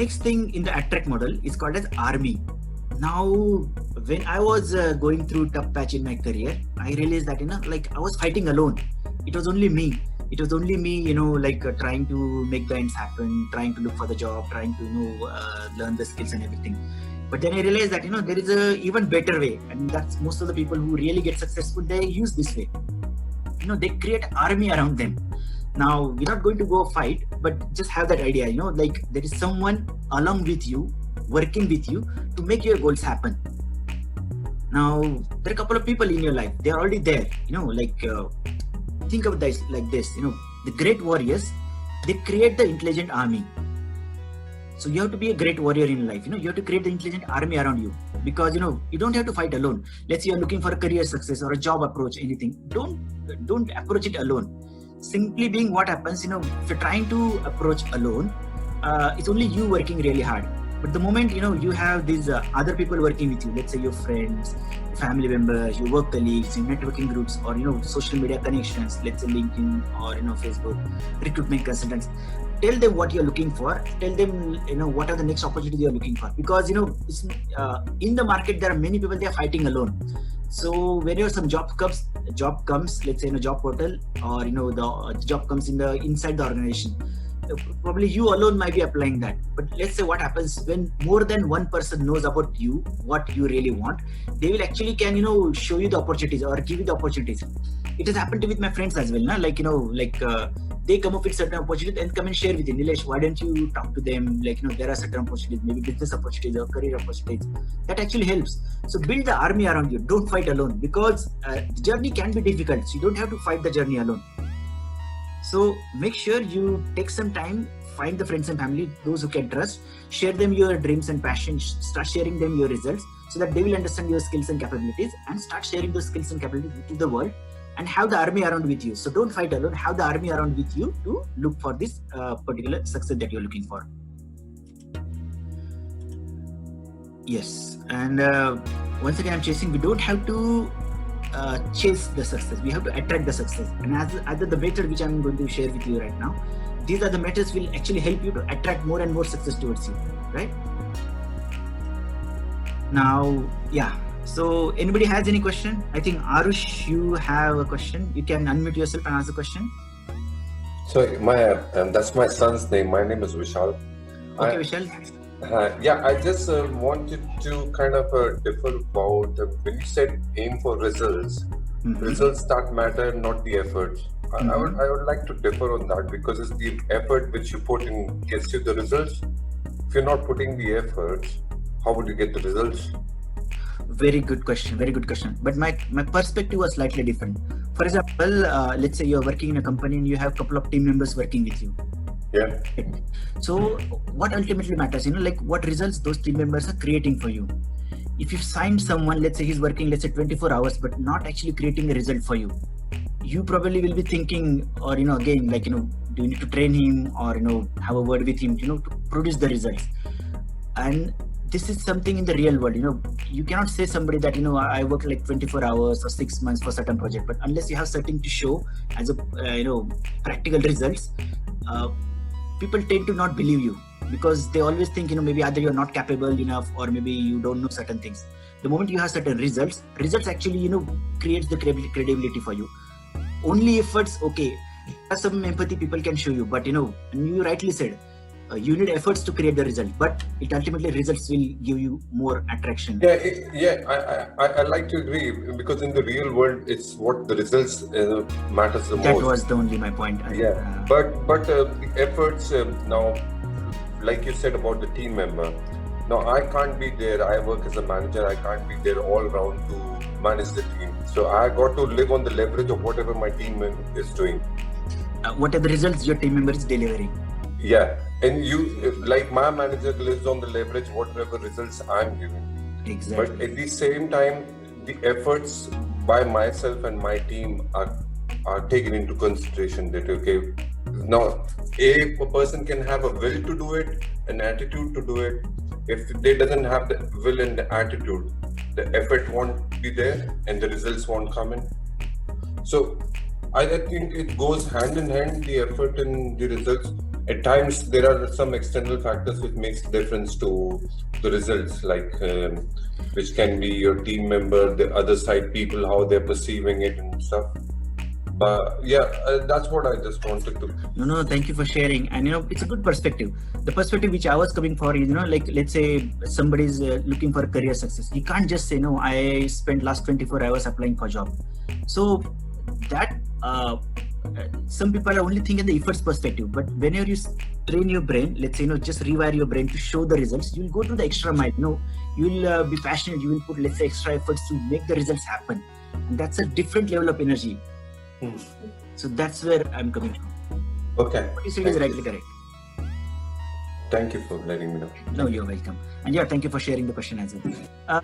next thing in the attract model is called as army. Now, when I was going through tough patch in my career, I realized that I was fighting alone. It was only me. Trying to make the ends happen, trying to look for the job, trying to learn the skills and everything. But then I realized that there is a even better way, and that's most of the people who really get successful, they use this way. They create army around them. Now, we're not going to go fight, but just have that idea, there is someone along with you, working with you to make your goals happen. Now, there are a couple of people in your life, they're already there, think of this like this, the great warriors, they create the intelligent army. So you have to be a great warrior in life, you have to create the intelligent army around you, because you don't have to fight alone. Let's say you're looking for a career success or a job approach, anything, don't approach it alone. Simply being, what happens, if you're trying to approach alone, it's only you working really hard. But the moment you have these other people working with you, let's say your friends, family members, your work colleagues, your networking groups, or social media connections, let's say LinkedIn or Facebook, recruitment consultants, tell them what you're looking for. Tell them what are the next opportunities you're looking for, because it's, in the market there are many people, they are fighting alone. So whenever some job comes, let's say in a job portal, or the job comes inside the organization, probably you alone might be applying that. But let's say what happens when more than one person knows about you, what you really want, they will actually can show you the opportunities or give you the opportunities. It has happened with my friends as well, they come up with certain opportunities and come and share with you, Nilesh, why don't you talk to them, there are certain opportunities, maybe business opportunities or career opportunities. That actually helps. So build the army around you, don't fight alone, because the journey can be difficult, so you don't have to fight the journey alone. So make sure you take some time, find the friends and family, those who can trust, share them your dreams and passions, start sharing them your results, so that they will understand your skills and capabilities, and start sharing those skills and capabilities to the world, and have the army around with you. So don't fight alone, have the army around with you to look for this particular success that you're looking for. Yes, and once again I'm chasing, we don't have to chase the success, we have to attract the success. And as the method which I'm going to share with you right now, these are the methods will actually help you to attract more and more success towards you, right? Now, yeah, so anybody has any question? I think Arush, you have a question. You can unmute yourself and ask the question. So that's my son's name. My name is Vishal. Okay, Vishal. Yeah, I just wanted to kind of differ about when you said aim for results. Results that matter, not the efforts. I would like to differ on that, because it's the effort which you put in gets you the results. If you're not putting the efforts, how would you get the results? Very good question. Very good question. But my perspective was slightly different. For example, let's say you're working in a company and you have a couple of team members working with you. Yeah. So what ultimately matters, what results those team members are creating for you. If you've signed someone, let's say he's working, 24 hours, but not actually creating a result for you, you probably will be thinking, or, again, do you need to train him or, have a word with him, to produce the results. And this is something in the real world, you cannot say somebody that, I work 24 hours or 6 months for certain project, but unless you have something to show as a, practical results, people tend to not believe you, because they always think, maybe either you're not capable enough or maybe you don't know certain things. The moment you have certain results actually, creates the credibility for you. Only efforts, okay, some empathy people can show you, but and you rightly said, you need efforts to create the result, but it ultimately results will give you more attraction. I like to agree, because in the real world, it's what the results matters the most. That was the only my point. But the efforts now, like you said about the team member. Now I can't be there. I work as a manager. I can't be there all around to manage the team. So I got to live on the leverage of whatever my team is doing. What are the results your team member is delivering? Yeah, and like my manager lives on the leverage whatever results I'm giving. Exactly. But at the same time, the efforts by myself and my team are taken into consideration. That okay, now a person can have a will to do it, an attitude to do it. If they doesn't have the will and the attitude, the effort won't be there and the results won't come in. So I think it goes hand in hand, the effort and the results. at times there are some external factors which makes difference to the results, like which can be your team member, the other side people, how they're perceiving it and stuff. But yeah, that's what I just wanted to. No, thank you for sharing. And it's a good perspective. The perspective which I was coming for is, like let's say somebody's looking for career success. You can't just say, no, I spent last 24 hours applying for a job. So that some people are only thinking the efforts perspective. But whenever you train your brain, let's say, just rewire your brain to show the results, you'll go to the extra mile. You'll be passionate. You will put, let's say, extra efforts to make the results happen. And that's a different level of energy. So that's where I'm coming from. Okay. What you said is rightly correct. Thank you for letting me know. No, you're welcome. And yeah, thank you for sharing the question as well.